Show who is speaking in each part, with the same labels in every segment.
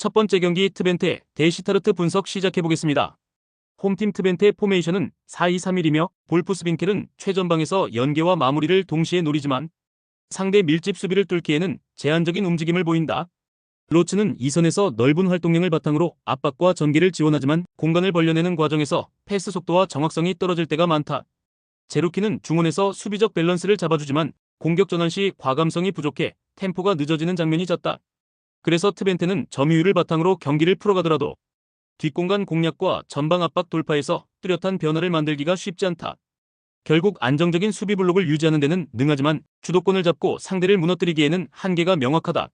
Speaker 1: 첫 번째 경기 트벤테 대 시타르트 분석 시작해보겠습니다. 홈팀 트벤테의 포메이션은 4-2-3-1이며 볼프스빈켈은 최전방에서 연계와 마무리를 동시에 노리지만 상대 밀집 수비를 뚫기에는 제한적인 움직임을 보인다. 로츠는 2선에서 넓은 활동량을 바탕으로 압박과 전개를 지원하지만 공간을 벌려내는 과정에서 패스 속도와 정확성이 떨어질 때가 많다. 제루키는 중원에서 수비적 밸런스를 잡아주지만 공격 전환 시 과감성이 부족해 템포가 늦어지는 장면이 잦다. 그래서 트벤테는 점유율을 바탕으로 경기를 풀어가더라도 뒷공간 공략과 전방 압박 돌파에서 뚜렷한 변화를 만들기가 쉽지 않다. 결국 안정적인 수비 블록을 유지하는 데는 능하지만 주도권을 잡고 상대를 무너뜨리기에는 한계가 명확하다.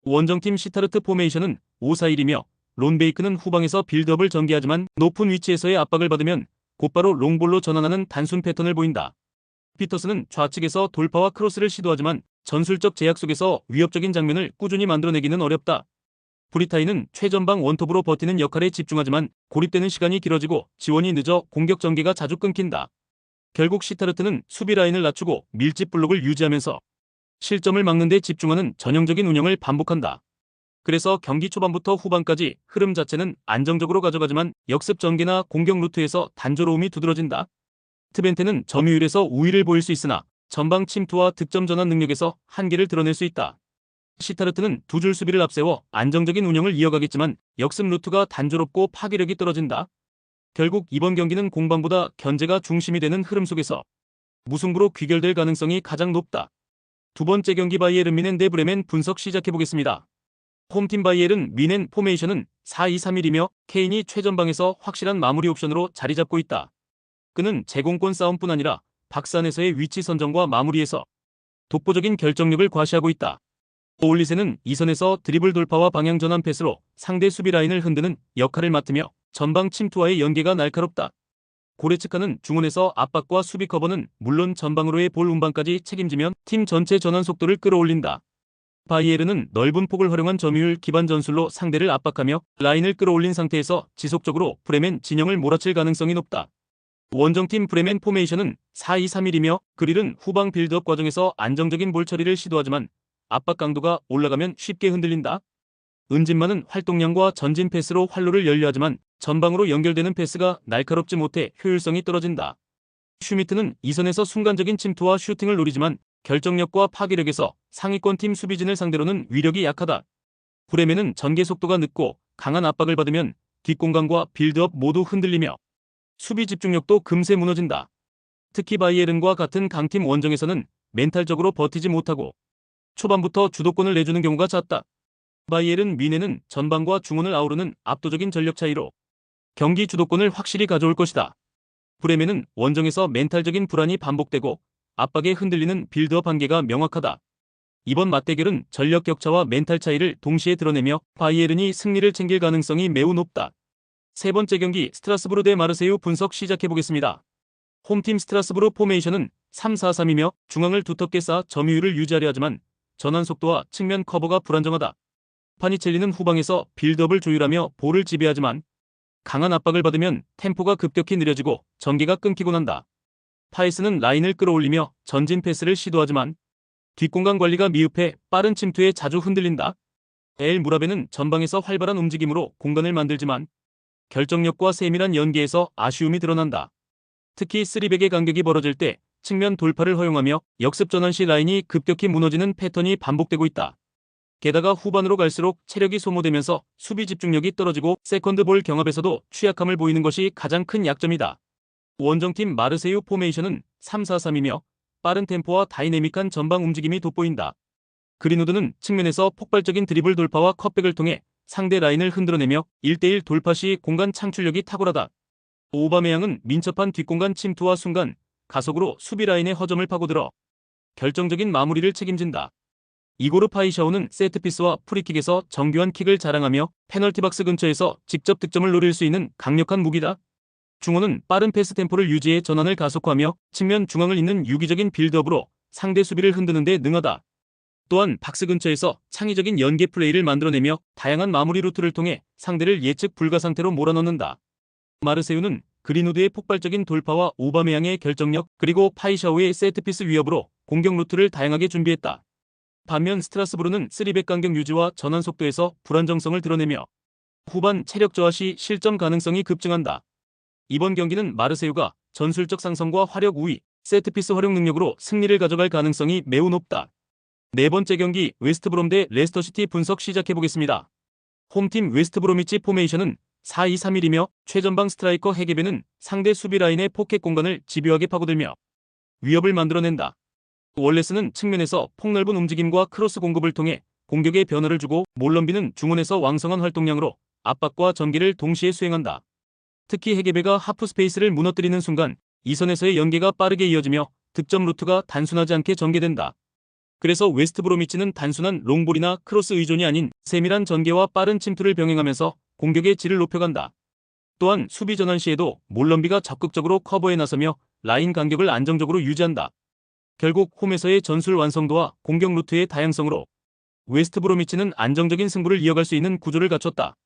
Speaker 1: 원정팀 시타르트 포메이션은 5-4-1이며 론 베이크는 후방에서 빌드업을 전개하지만 높은 위치에서의 압박을 받으면 곧바로 롱볼로 전환하는 단순 패턴을 보인다. 피터슨은 좌측에서 돌파와 크로스를 시도하지만 전술적 제약 속에서 위협적인 장면을 꾸준히 만들어내기는 어렵다. 브리타이는 최전방 원톱으로 버티는 역할에 집중하지만 고립되는 시간이 길어지고 지원이 늦어 공격 전개가 자주 끊긴다. 결국 시타르트는 수비 라인을 낮추고 밀집 블록을 유지하면서 실점을 막는 데 집중하는 전형적인 운영을 반복한다. 그래서 경기 초반부터 후반까지 흐름 자체는 안정적으로 가져가지만 역습 전개나 공격 루트에서 단조로움이 두드러진다. 트벤테는 점유율에서 우위를 보일 수 있으나 전방 침투와 득점 전환 능력에서 한계를 드러낼 수 있다. 시타르트는 두 줄 수비를 앞세워 안정적인 운영을 이어가겠지만 역습 루트가 단조롭고 파괴력이 떨어진다. 결국 이번 경기는 공방보다 견제가 중심이 되는 흐름 속에서 무승부로 귀결될 가능성이 가장 높다. 두 번째 경기 바이에른 뮌헨 대 브레멘 분석 시작해보겠습니다. 홈팀 바이에른 뮌헨 포메이션은 4-2-3-1이며 케인이 최전방에서 확실한 마무리 옵션으로 자리 잡고 있다. 그는 제공권 싸움뿐 아니라 박스 안에서의 위치 선정과 마무리에서 독보적인 결정력을 과시하고 있다. 올리세는 2선에서 드리블 돌파와 방향 전환 패스로 상대 수비 라인을 흔드는 역할을 맡으며 전방 침투와의 연계가 날카롭다. 고레츠카는 중원에서 압박과 수비 커버는 물론 전방으로의 볼 운반까지 책임지면 팀 전체 전환 속도를 끌어올린다. 바이에른은 넓은 폭을 활용한 점유율 기반 전술로 상대를 압박하며 라인을 끌어올린 상태에서 지속적으로 브레멘 진영을 몰아칠 가능성이 높다. 원정팀 브레멘 포메이션은 4-2-3-1이며 그릴은 후방 빌드업 과정에서 안정적인 볼 처리를 시도하지만 압박 강도가 올라가면 쉽게 흔들린다. 은진만은 활동량과 전진 패스로 활로를 열려하지만 전방으로 연결되는 패스가 날카롭지 못해 효율성이 떨어진다. 슈미트는 2선에서 순간적인 침투와 슈팅을 노리지만 결정력과 파괴력에서 상위권 팀 수비진을 상대로는 위력이 약하다. 브레멘은 전개 속도가 늦고 강한 압박을 받으면 뒷공간과 빌드업 모두 흔들리며 수비 집중력도 금세 무너진다. 특히 바이에른과 같은 강팀 원정에서는 멘탈적으로 버티지 못하고 초반부터 주도권을 내주는 경우가 잦다. 바이에른 뮌헨은 전방과 중원을 아우르는 압도적인 전력 차이로 경기 주도권을 확실히 가져올 것이다. 브레멘은 원정에서 멘탈적인 불안이 반복되고 압박에 흔들리는 빌드업 한계가 명확하다. 이번 맞대결은 전력 격차와 멘탈 차이를 동시에 드러내며 바이에른이 승리를 챙길 가능성이 매우 높다. 세 번째 경기 스트라스부르 대 마르세유 분석 시작해보겠습니다. 홈팀 스트라스부르 포메이션은 3-4-3이며 중앙을 두텁게 쌓아 점유율을 유지하려 하지만 전환 속도와 측면 커버가 불안정하다. 파니첼리는 후방에서 빌드업을 조율하며 볼을 지배하지만 강한 압박을 받으면 템포가 급격히 느려지고 전개가 끊기곤 한다. 파이스는 라인을 끌어올리며 전진 패스를 시도하지만 뒷공간 관리가 미흡해 빠른 침투에 자주 흔들린다. 엘 무라베는 전방에서 활발한 움직임으로 공간을 만들지만 결정력과 세밀한 연계에서 아쉬움이 드러난다. 특히 3백의 간격이 벌어질 때 측면 돌파를 허용하며 역습 전환 시 라인이 급격히 무너지는 패턴이 반복되고 있다. 게다가 후반으로 갈수록 체력이 소모되면서 수비 집중력이 떨어지고 세컨드 볼 경합에서도 취약함을 보이는 것이 가장 큰 약점이다. 원정팀 마르세유 포메이션은 3-4-3이며 빠른 템포와 다이내믹한 전방 움직임이 돋보인다. 그린우드는 측면에서 폭발적인 드리블 돌파와 컷백을 통해 상대 라인을 흔들어내며 1대1 돌파 시 공간 창출력이 탁월하다. 오바메양은 민첩한 뒷공간 침투와 순간 가속으로 수비 라인의 허점을 파고들어 결정적인 마무리를 책임진다. 이고르 파이샤오는 세트피스와 프리킥에서 정교한 킥을 자랑하며 페널티 박스 근처에서 직접 득점을 노릴 수 있는 강력한 무기다. 중원은 빠른 패스 템포를 유지해 전환을 가속화하며 측면 중앙을 잇는 유기적인 빌드업으로 상대 수비를 흔드는 데 능하다. 또한 박스 근처에서 창의적인 연계 플레이를 만들어내며 다양한 마무리 루트를 통해 상대를 예측 불가 상태로 몰아넣는다. 마르세유는 그린우드의 폭발적인 돌파와 오바메양의 결정력 그리고 파이샤오의 세트피스 위협으로 공격 루트를 다양하게 준비했다. 반면 스트라스부르는 3백 간격 유지와 전환 속도에서 불안정성을 드러내며 후반 체력 저하 시 실점 가능성이 급증한다. 이번 경기는 마르세유가 전술적 상성과 화력 우위, 세트피스 활용 능력으로 승리를 가져갈 가능성이 매우 높다. 네 번째 경기 웨스트브롬 대 레스터시티 분석 시작해보겠습니다. 홈팀 웨스트브로미치 포메이션은 4-2-3-1이며 최전방 스트라이커 헤게베는 상대 수비 라인의 포켓 공간을 집요하게 파고들며 위협을 만들어낸다. 월레스는 측면에서 폭넓은 움직임과 크로스 공급을 통해 공격에 변화를 주고 몰럼비는 중원에서 왕성한 활동량으로 압박과 전개를 동시에 수행한다. 특히 헤게베가 하프 스페이스를 무너뜨리는 순간 이선에서의 연계가 빠르게 이어지며 득점 루트가 단순하지 않게 전개된다. 그래서 웨스트브로미치는 단순한 롱볼이나 크로스 의존이 아닌 세밀한 전개와 빠른 침투를 병행하면서 공격의 질을 높여간다. 또한 수비 전환 시에도 몰럼비가 적극적으로 커버에 나서며 라인 간격을 안정적으로 유지한다. 결국 홈에서의 전술 완성도와 공격 루트의 다양성으로 웨스트브로미치는 안정적인 승부를 이어갈 수 있는 구조를 갖췄다.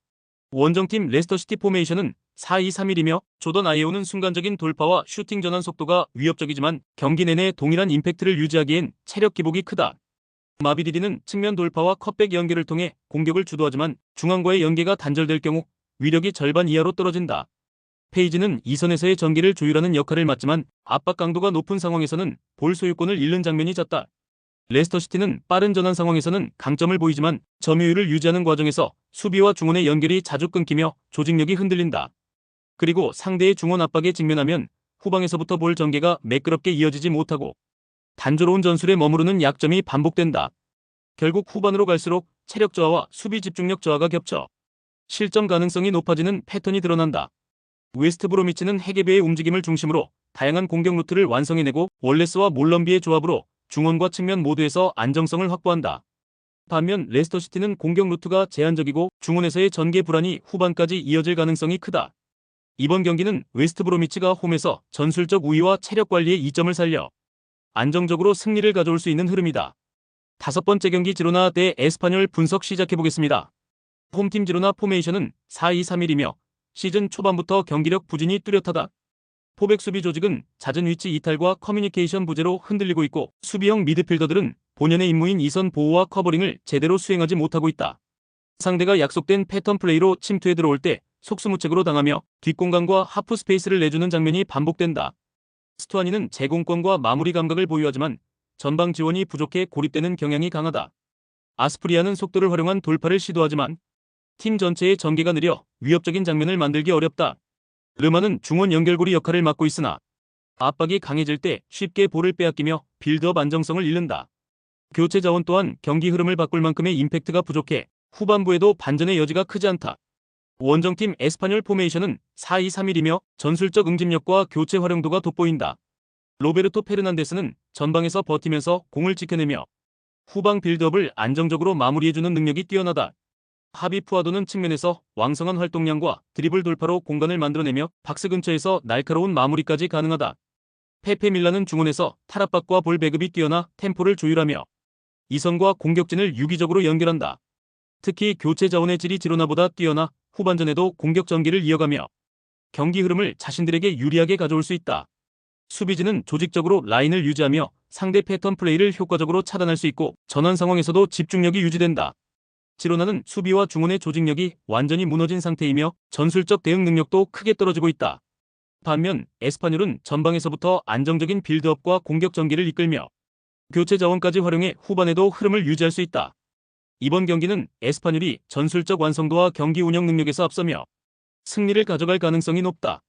Speaker 1: 원정팀 레스터시티 포메이션은 4-2-3-1이며 조던 아이오는 순간적인 돌파와 슈팅 전환 속도가 위협적이지만 경기 내내 동일한 임팩트를 유지하기엔 체력 기복이 크다. 마비디디는 측면 돌파와 컷백 연계를 통해 공격을 주도하지만 중앙과의 연계가 단절될 경우 위력이 절반 이하로 떨어진다. 페이지는 이선에서의 전개를 조율하는 역할을 맡지만 압박 강도가 높은 상황에서는 볼 소유권을 잃는 장면이 잦다. 레스터시티는 빠른 전환 상황에서는 강점을 보이지만 점유율을 유지하는 과정에서 수비와 중원의 연결이 자주 끊기며 조직력이 흔들린다. 그리고 상대의 중원 압박에 직면하면 후방에서부터 볼 전개가 매끄럽게 이어지지 못하고 단조로운 전술에 머무르는 약점이 반복된다. 결국 후반으로 갈수록 체력 저하와 수비 집중력 저하가 겹쳐 실점 가능성이 높아지는 패턴이 드러난다. 웨스트브로미치는 헤게베의 움직임을 중심으로 다양한 공격 루트를 완성해내고 월레스와 몰럼비의 조합으로 중원과 측면 모두에서 안정성을 확보한다. 반면 레스터시티는 공격 루트가 제한적이고 중원에서의 전개 불안이 후반까지 이어질 가능성이 크다. 이번 경기는 웨스트브로미치가 홈에서 전술적 우위와 체력 관리에 이점을 살려 안정적으로 승리를 가져올 수 있는 흐름이다. 다섯 번째 경기 지로나 대 에스파뇰 분석 시작해보겠습니다. 홈팀 지로나 포메이션은 4-2-3-1이며 시즌 초반부터 경기력 부진이 뚜렷하다. 포백 수비 조직은 잦은 위치 이탈과 커뮤니케이션 부재로 흔들리고 있고 수비형 미드필더들은 본연의 임무인 이선 보호와 커버링을 제대로 수행하지 못하고 있다. 상대가 약속된 패턴 플레이로 침투해 들어올 때 속수무책으로 당하며 뒷공간과 하프 스페이스를 내주는 장면이 반복된다. 스투아니는 제공권과 마무리 감각을 보유하지만 전방 지원이 부족해 고립되는 경향이 강하다. 아스프리아는 속도를 활용한 돌파를 시도하지만 팀 전체의 전개가 느려 위협적인 장면을 만들기 어렵다. 르마는 중원 연결고리 역할을 맡고 있으나 압박이 강해질 때 쉽게 볼을 빼앗기며 빌드업 안정성을 잃는다. 교체 자원 또한 경기 흐름을 바꿀 만큼의 임팩트가 부족해 후반부에도 반전의 여지가 크지 않다. 원정팀 에스파뇰 포메이션은 4-2-3-1이며 전술적 응집력과 교체 활용도가 돋보인다. 로베르토 페르난데스는 전방에서 버티면서 공을 지켜내며 후방 빌드업을 안정적으로 마무리해주는 능력이 뛰어나다. 하비 푸아도는 측면에서 왕성한 활동량과 드리블 돌파로 공간을 만들어내며 박스 근처에서 날카로운 마무리까지 가능하다. 페페 밀라는 중원에서 탈압박과 볼 배급이 뛰어나 템포를 조율하며 이선과 공격진을 유기적으로 연결한다. 특히 교체 자원의 질이 지로나보다 뛰어나 후반전에도 공격 전기를 이어가며 경기 흐름을 자신들에게 유리하게 가져올 수 있다. 수비진은 조직적으로 라인을 유지하며 상대 패턴 플레이를 효과적으로 차단할 수 있고 전환 상황에서도 집중력이 유지된다. 지로나는 수비와 중원의 조직력이 완전히 무너진 상태이며 전술적 대응 능력도 크게 떨어지고 있다. 반면 에스파뇰은 전방에서부터 안정적인 빌드업과 공격 전개를 이끌며 교체 자원까지 활용해 후반에도 흐름을 유지할 수 있다. 이번 경기는 에스파뇰이 전술적 완성도와 경기 운영 능력에서 앞서며 승리를 가져갈 가능성이 높다.